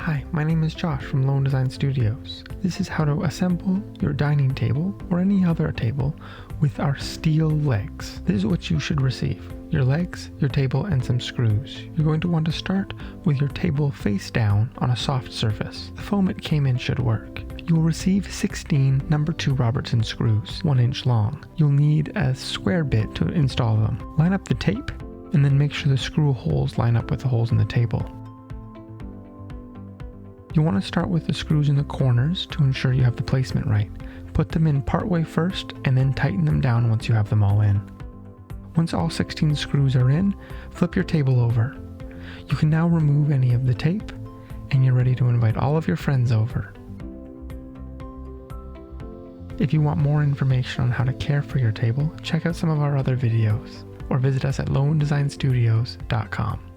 Hi, my name is Josh from Loewen Design Studios. This is how to assemble your dining table or any other table with our steel legs. This is what you should receive: your legs, your table, and some screws. You're going to want to start with your table face down on a soft surface. The foam it came in should work. You will receive 16 number 2 Robertson screws, 1 inch long. You'll need a square bit to install them. Line up the tape and then make sure the screw holes line up with the holes in the table. You want to start with the screws in the corners to ensure you have the placement right. Put them in partway first and then tighten them down once you have them all in. Once all 16 screws are in, flip your table over. You can now remove any of the tape and you're ready to invite all of your friends over. If you want more information on how to care for your table, check out some of our other videos or visit us at loewendesignstudios.com.